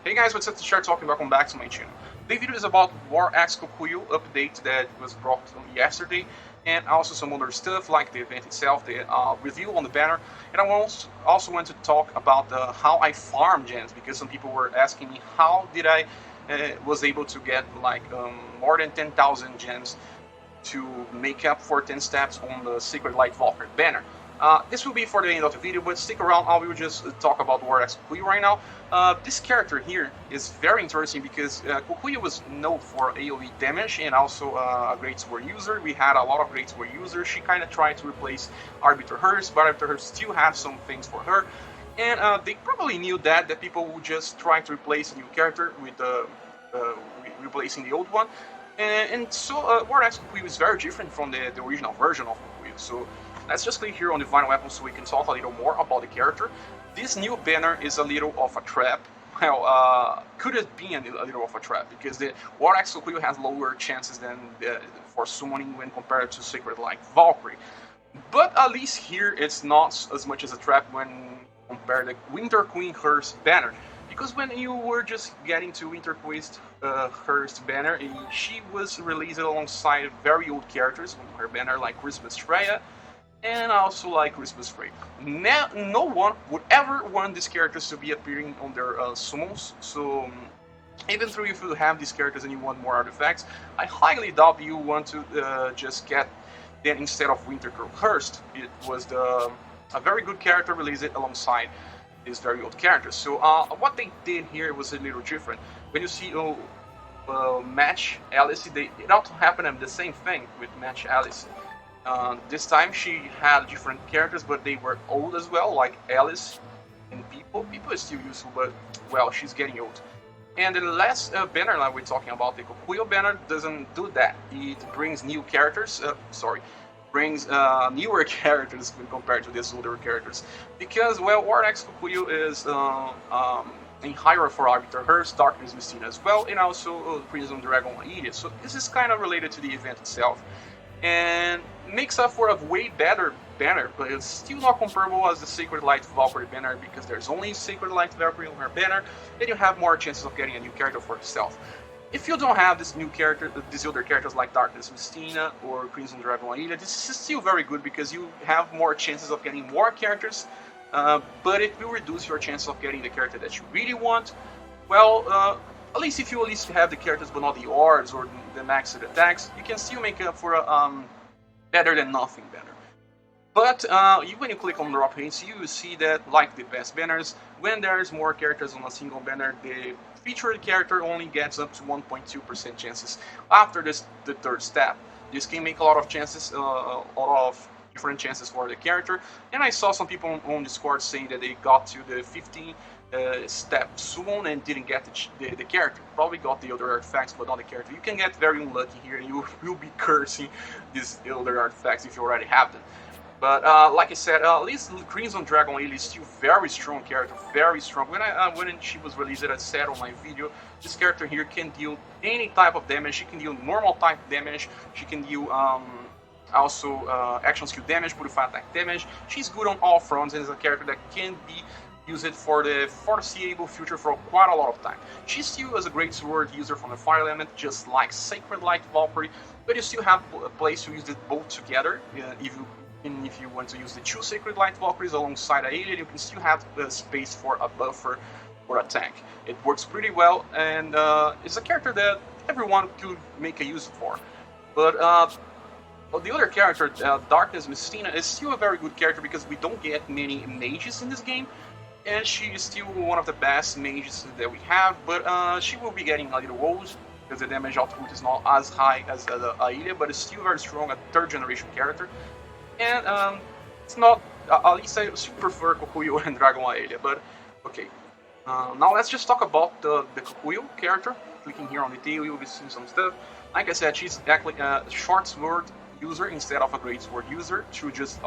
Hey guys, what's up? It's ScherBR talking. Welcome back to my channel. The video is about Waraxe Kokuyo update that was brought yesterday, and also some other stuff like the event itself, the review on the banner. And I also want to talk about how I farm gems, because some people were asking me how did I was able to get like more than 10,000 gems to make up for 10 steps on the Sacred Light Valkyrie banner. This will be for the end of the video, but stick around. I will just talk about Waraxe Kokuyo right now. This character here is very interesting because Kokuyo was known for AoE damage and also a great sword user. We had a lot of great sword users. She kind of tried to replace Arbiter Hearst, but Arbiter Hearst still had some things for her. And they probably knew that people would just try to replace a new character with replacing the old one. And so Waraxe Kokuyo is very different from the original version of Kokuyo. So let's just click here on the Divine Weapon so we can talk a little more about the character. This new banner is a little of a trap. Well, could it be a little of a trap? Because the Waraxe Kokuyo has lower chances than for summoning when compared to Sacred Light Valkyrie. But at least here it's not as much as a trap when compared to Winter Queen Hearst banner. Because when you were just getting to Winter Queen Hearst banner, she was released alongside very old characters on her banner like Christmas Freya, and also like Christmas Free. No one would ever want these characters to be appearing on their summons, so even though if you have these characters and you want more artifacts, I highly doubt you want to just get them instead of Winter Hearst. It was a very good character released alongside these very old characters. So what they did here was a little different. When you see Match Alice, it also happened the same thing with Match Alice. This time she had different characters, but they were old as well, like Alice and People. People is still useful, but well, she's getting old. And the last banner that we're talking about, the Kokuyo banner, doesn't do that. It brings new characters. Brings newer characters when compared to these older characters. Because, well, Waraxe Kokuyo is in higher for Arbiter Hearst, Darkness Mystina as well, and also Crimson Dragon Aelia. So this is kind of related to the event itself. And makes up for a way better banner, but it's still not comparable as the Sacred Light Valkyrie banner, because there's only Sacred Light Valkyrie on her banner, and you have more chances of getting a new character for yourself. If you don't have this new character, these other characters like Darkness Mystina or Crimson Dragon Aelia, this is still very good because you have more chances of getting more characters, but it will reduce your chances of getting the character that you really want. Well, at least if you at least have the characters but not the odds or the maxed attacks, you can still make up for a better than nothing banner. But when you click on drop hints, you will see that, like the past banners, when there's more characters on a single banner, the featured character only gets up to 1.2% chances after the third step. This can make a lot of chances, a lot of different chances for the character. And I saw some people on Discord saying that they got to the 15 step summon and didn't get the character. Probably got the other artifacts, but not the character. You can get very unlucky here, and you will be cursing these other artifacts if you already have them. But like I said, at least Crimson Dragon Aelia is still very strong character, very strong. When she was released, I said on my video, this character here can deal any type of damage. She can deal normal type damage. She can deal also action skill damage, purified attack damage. She's good on all fronts, and is a character that can be used for the foreseeable future for quite a lot of time. She still is a great sword user from the fire element, just like Sacred Light Valkyrie, but you still have a place to use it both together. If you want to use the two Sacred Light Valkyries alongside Aelia, you can still have space for a buffer or a tank. It works pretty well, and it's a character that everyone could make a use for. But the other character, Darkness Mystina, is still a very good character because we don't get many mages in this game, and she is still one of the best mages that we have, but she will be getting a little old because the damage output is not as high as Aelia, but it's still very strong, a third generation character. And it's not, at least I still prefer Kokuyo and Dragon Aelia, but okay. Now let's just talk about the Kokuyo character. Clicking here on the tail, you'll be seeing some stuff. Like I said, she's actually a short sword user instead of a great sword user. She'll just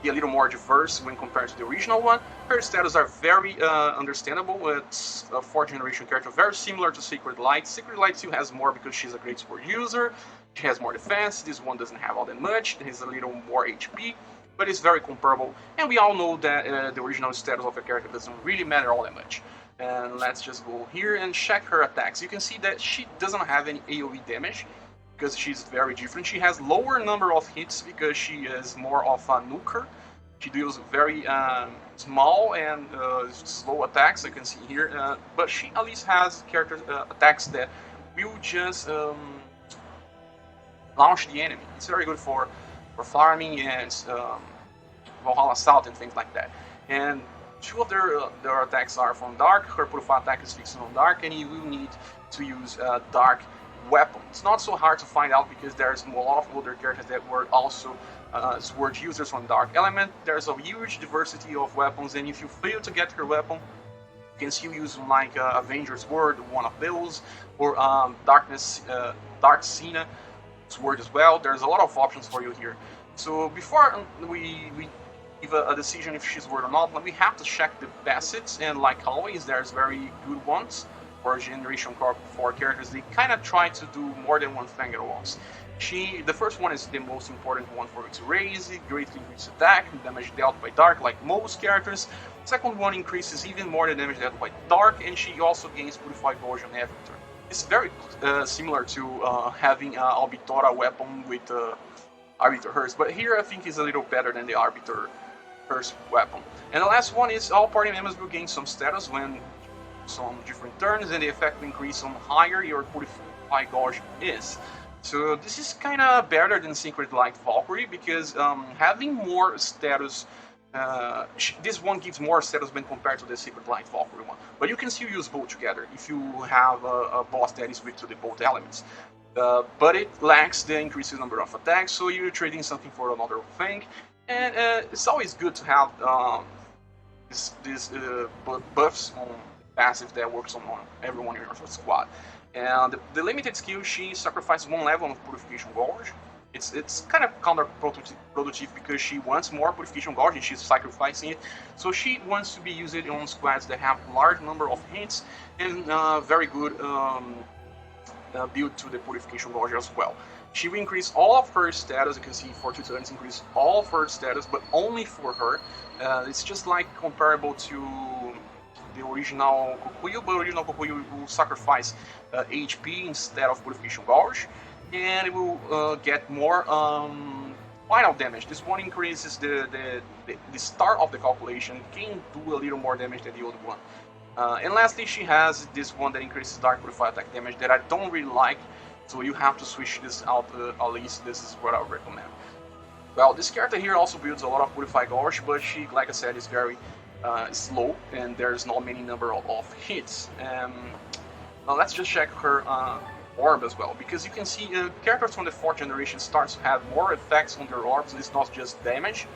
be a little more diverse when compared to the original one. Her status are very understandable. It's a 4th generation character, very similar to Sacred Light. Sacred Light still has more because she's a great sword user. She has more defense. This one doesn't have all that much. It has a little more HP, but it's very comparable. And we all know that the original status of a character doesn't really matter all that much. And let's just go here and check her attacks. You can see that she doesn't have any AoE damage because she's very different. She has lower number of hits because she is more of a nuker. She deals very small and slow attacks, you can see here, but she at least has character attacks that will just launch the enemy. It's very good for farming and Valhalla Assault and things like that. And two of their attacks are from Dark. Her Purify attack is fixed on Dark, and you will need to use Dark weapon. It's not so hard to find out because there's a lot of older characters that were also sword users from Dark Element. There's a huge diversity of weapons, and if you fail to get her weapon, you can still use like Avenger's Sword, one of those, or Dark Cena Sword as well. There's a lot of options for you here. So before we give a decision if she's worth or not, we have to check the facets, and like always, there's very good ones for Generation 4 characters. They kind of try to do more than one thing at once. The first one is the most important one for her to raise, greatly increased attack, damage dealt by Dark, like most characters. Second one increases even more the damage dealt by Dark, and she also gains Purified Version every turn. It's very similar to having an Arbiter weapon with Arbiter Hearse, but here I think it's a little better than the Arbiter Hearse weapon. And the last one is all party members will gain some status when some different turns, and the effect will increase on higher your Purified Gauge is. So this is kind of better than Sacred Light Valkyrie because having more status, this one gives more status when compared to the Sacred Light Valkyrie one. But you can still use both together if you have a boss that is weak to the both elements. But it lacks the increased number of attacks, so you're trading something for another thing. And it's always good to have these buffs on passive that works on everyone in your squad. And the limited skill, she sacrifices one level of Purification Gauge. It's kind of counterproductive because she wants more Purification Gauge and she's sacrificing it. So she wants to be used on squads that have large number of hits and very good build to the Purification Gauge as well. She will increase all of her status. You can see for 2 turns increase all of her status, but only for her. It's just like comparable to the original Kokuyo, but original Kokuyo will sacrifice HP instead of Purification Gauge, and it will get more final damage. This one increases the start of the calculation, can do a little more damage than the other one. And lastly, she has this one that increases Dark Purify attack damage that I don't really like, so you have to switch this out, at least this is what I would recommend. Well, this character here also builds a lot of Purify Gauge, but she, like I said, is very slow, and there's not many number of hits. Now let's just check her orb as well, because you can see characters from the 4th generation starts to have more effects on their orbs. It's not just damage.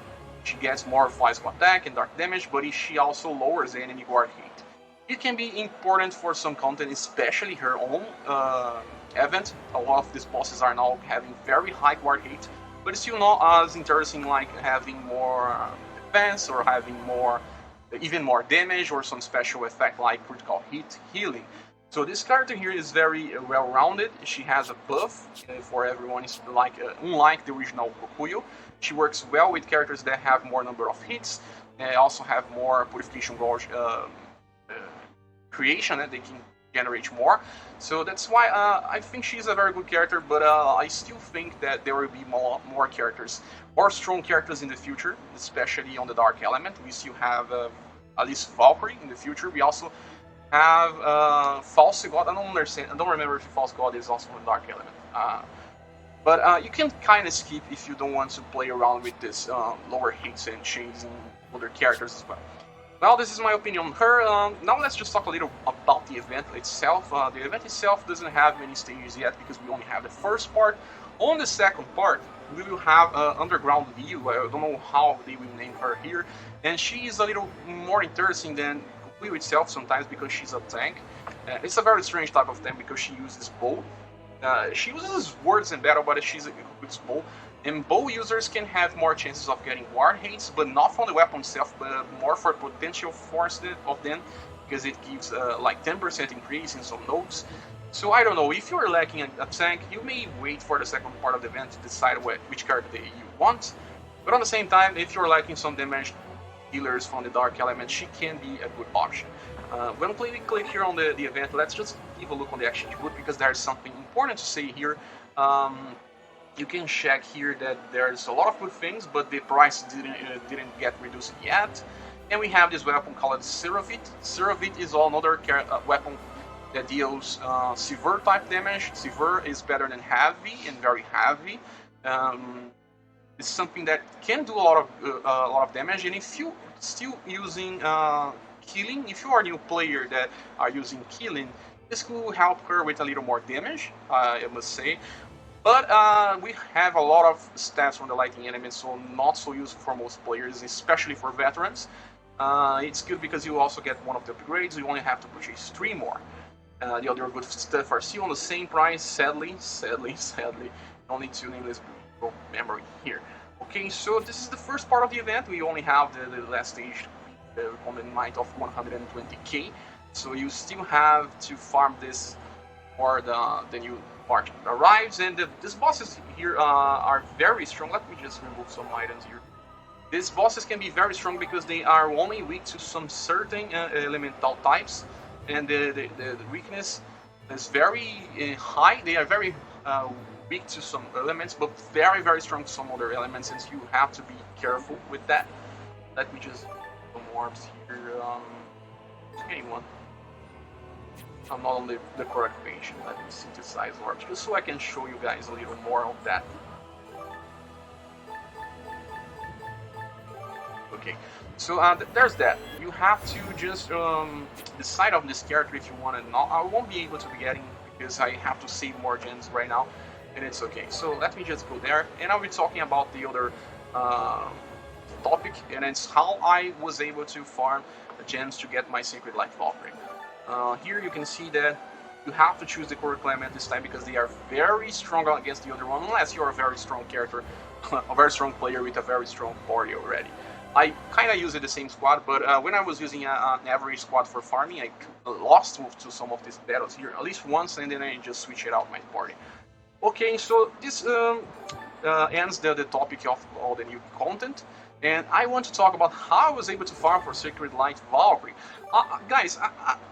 She gets more physical attack and dark damage, but she also lowers the enemy guard hit. It can be important for some content, especially her own event. A lot of these bosses are now having very high guard hit, but it's still not as interesting like having more defense or having even more damage or some special effect like critical hit healing. So this character here is very well-rounded. She has a buff for everyone. It's like unlike the original Kokuyo, she works well with characters that have more number of hits. They also have more Purification Gauge creation, and they can generate more. So that's why I think she's a very good character, but I still think that there will be more characters, more strong characters in the future, especially on the Dark Element. We still have at least Valkyrie in the future. We also have False God. I don't remember if False God is also in Dark Element. But you can kind of skip if you don't want to play around with this lower hits and changing other characters as well. Well, this is my opinion on her. Now let's just talk a little about the event itself. The event itself doesn't have many stages yet because we only have the first part. On the second part, we will have Underground View. I don't know how they will name her here. And she is a little more interesting than Kokuyo itself sometimes because she's a tank. It's a very strange type of tank because she uses bow. She uses words in battle, but she's a good bow. And bow users can have more chances of getting ward hits, but not from the weapon itself, but more for potential force of them, because it gives like 10% increase in some nodes. So I don't know, if you're lacking a tank, you may wait for the second part of the event to decide which character you want. But on the same time, if you're lacking some damage healers from the Dark Element, she can be a good option. When we click here on the event, let's just give a look on the exchange book because there's something important to say here. You can check here that there's a lot of good things, but the price didn't get reduced yet. And we have this weapon called Seravit. Seravit is another weapon that deals severe type damage. Severe is better than heavy and very heavy. It's something that can do a lot of damage, and if you still using killing, if you are a new player that are using killing, this will help her with a little more damage, I must say. But we have a lot of stats from the lightning element, so not so useful for most players, especially for veterans. It's good because you also get one of the upgrades. You only have to purchase 3 more. The other good stuff are still on the same price, sadly. Only 2 nameless memory here. Okay, so this is the first part of the event. We only have the last stage on the night of 120k. So you still have to farm this for the new part arrives. And these bosses here are very strong. Let me just remove some items here. These bosses can be very strong because they are only weak to some certain elemental types. And the weakness is very high. They are very weak to some elements, but very strong to some other elements, and you have to be careful with that. Let me just some orbs here. Anyone. I'm not on the correct page. Let me synthesize orbs just so I can show you guys a little more of that. Okay, so there's that. You have to just decide on this character if you want it. I won't be able to be getting because I have to save more gems right now, and it's okay. So let me just go there, and I'll be talking about the other topic, and it's how I was able to farm the gems to get my Sacred Light Valkyrie. Here you can see that you have to choose the correct element this time because they are very strong against the other one, unless you're a very strong character, a very strong player with a very strong party already. I kind of used the same squad, but when I was using an average squad for farming, I lost to some of these battles here, at least once, and then I just switched it out my party. Okay, so this ends the topic of all the new content, and I want to talk about how I was able to farm for Sacred Light Valkyrie. Guys,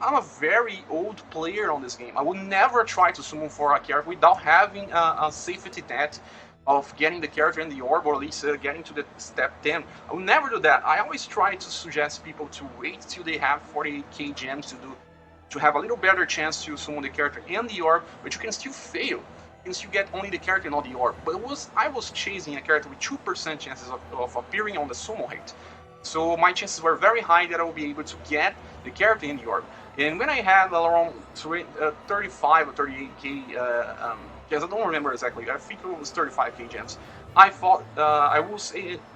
I'm a very old player on this game. I would never try to summon for a character without having a safety net of getting the character in the orb, or at least getting to the step 10. I will never do that. I always try to suggest people to wait till they have 48k gems to have a little better chance to summon the character in the orb, but you can still fail since you get only the character, not the orb. But I was chasing a character with 2% chances of appearing on the summon rate. So my chances were very high that I will be able to get the character in the orb. And when I had around 35 or 38k gems, I don't remember exactly, I think it was 35k gems, I thought I would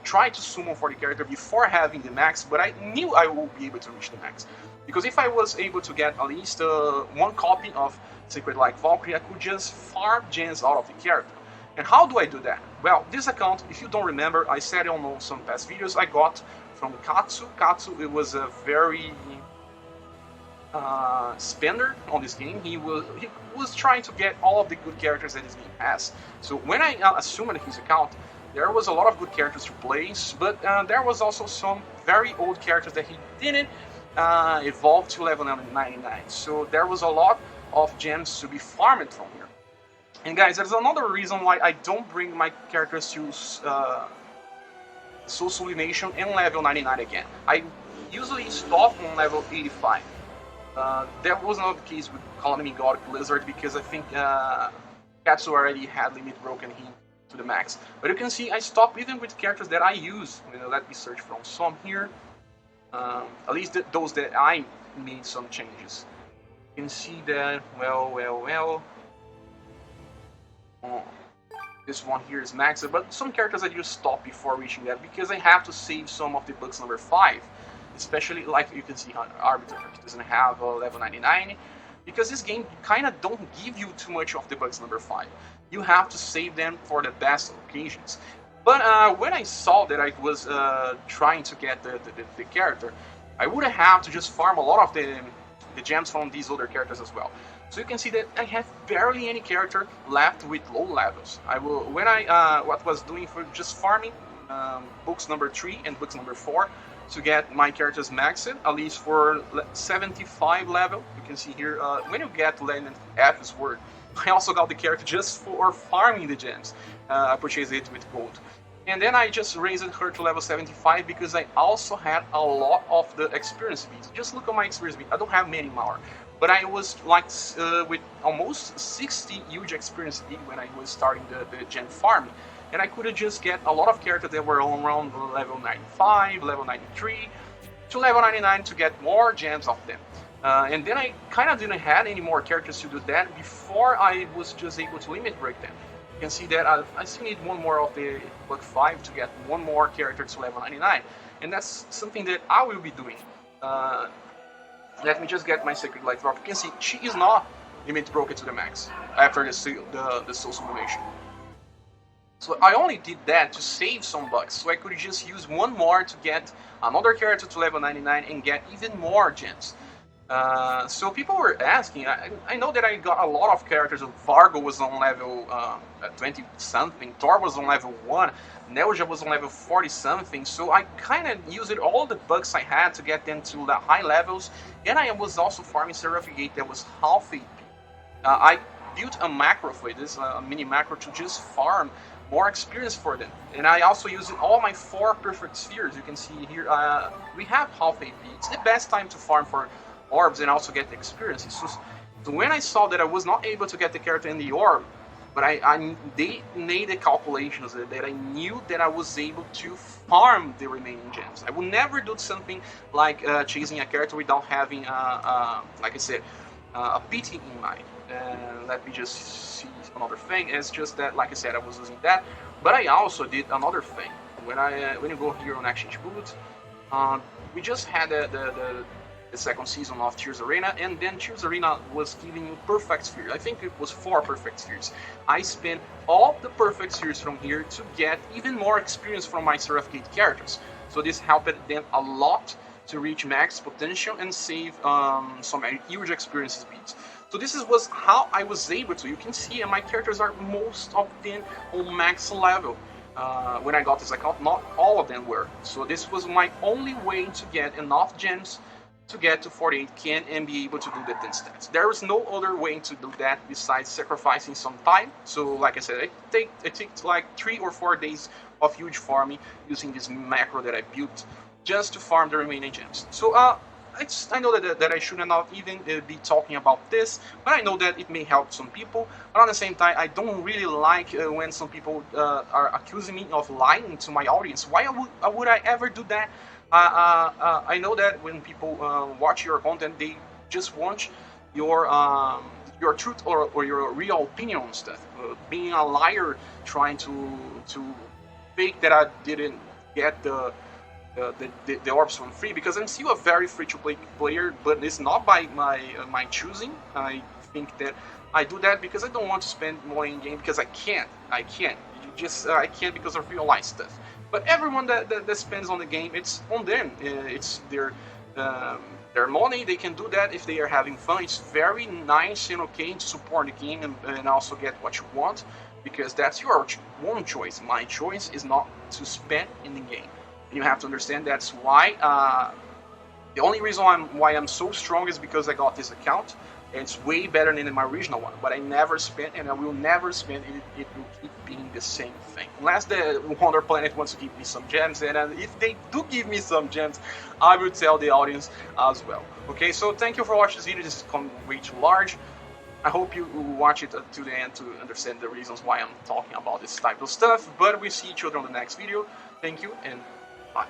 try to summon for the character before having the max, but I knew I would be able to reach the max. Because if I was able to get at least one copy of Sacred Light Valkyrie, I could just farm gems out of the character. And how do I do that? Well, this account, if you don't remember, I said on some past videos, I got from Katsu. Katsu, it was a very spender on this game. He was trying to get all of the good characters that this game has. So when I assumed his account, there was a lot of good characters to play, but there was also some very old characters that he didn't evolve to level 99. So there was a lot of gems to be farmed from here. And guys, there's another reason why I don't bring my characters to Soul Sublimation and level 99 again. I usually stop on level 85. That was not the case with Colony God Blizzard because I think Katsu already had limit broken him to the max. But you can see I stopped even with characters that I use. Let me search from some here. At least those that I made some changes. You can see that, well. This one here is maxed, but some characters I just stop before reaching that because I have to save some of the bugs number 5. Especially, like you can see, Arbiter doesn't have level 99, because this game kind of don't give you too much of the bugs number 5. You have to save them for the best occasions. But when I saw that I was trying to get the character, I would have to just farm a lot of the gems from these other characters as well. So you can see that I have barely any character left with low levels. What was doing for just farming books number 3 and books number 4, to get my characters maxed, at least for 75 level. You can see here, when you get Legend F's word, I also got the character just for farming the gems. I purchased it with gold. And then I just raised her to level 75 because I also had a lot of the experience beads. Just look at my experience bead. I don't have many more. But I was like with almost 60 huge experience bead when I was starting the gem farming. And I could just get a lot of characters that were around level 95, level 93, to level 99 to get more gems of them. And then I kind of didn't have any more characters to do that before I was just able to limit break them. You can see that I still need one more of the Buck 5 to get one more character to level 99. And that's something that I will be doing. Let me just get my Sacred Light Valkyrie. You can see she is not limit broken to the max after the soul simulation. So I only did that to save some bucks, so I could just use one more to get another character to level 99 and get even more gems. So people were asking, I know that I got a lot of characters. Vargo was on level 20 something, Thor was on level 1, Nelja was on level 40 something, so I kind of used all the bucks I had to get them to the high levels, and I was also farming Seraph Gate that was half AP. I built a macro for this, a mini macro to just farm more experience for them. And I also used all my 4 perfect spheres. You can see here, we have half AP. It's the best time to farm for orbs and also get the experience. So when I saw that I was not able to get the character in the orb, but they made the calculations that I knew that I was able to farm the remaining gems. I would never do something like chasing a character without having, like I said, a pity in mind. Let me just see another thing. It's just that, like I said, I was using that, but I also did another thing. When you go here on Exchange Boots, we just had the second season of Tears Arena, and then Tears Arena was giving you perfect spheres. I think it was 4 perfect spheres. I spent all the perfect spheres from here to get even more experience from my Seraph Gate characters. So this helped them a lot to reach max potential and save some huge experience speeds. So this was how I was able to. You can see my characters are most of them on max level. When I got this account, not all of them were. So this was my only way to get enough gems to get to 48k and be able to do the 10 stats. There was no other way to do that besides sacrificing some time. So like I said, it takes like 3 or 4 days of huge farming using this macro that I built just to farm the remaining gems. So I know that I should not even be talking about this, but I know that it may help some people. But at the same time, I don't really like when some people are accusing me of lying to my audience. Why would I ever do that? I know that when people watch your content, they just want your truth or your real opinion on stuff. Being a liar, trying to fake that I didn't get the orbs from free, because I'm still a very free-to-play player, but it's not by my choosing. I think that I do that because I don't want to spend money in game because I can't. I can't because of real life stuff. But everyone that spends on the game, it's on them. It's their money. They can do that if they are having fun. It's very nice and okay to support the game and also get what you want, because that's your own choice. My choice is not to spend in the game. And you have to understand that's why. The only reason why I'm so strong is because I got this account. It's way better than my original one, but I never spent, and I will never spend it. It will keep being the same thing. Unless the Wonder Planet wants to give me some gems, and if they do give me some gems, I will tell the audience as well. Okay, so thank you for watching this video. This is becoming way too large. I hope you watch it to the end to understand the reasons why I'm talking about this type of stuff, but we'll see each other on the next video. Thank you, and bye.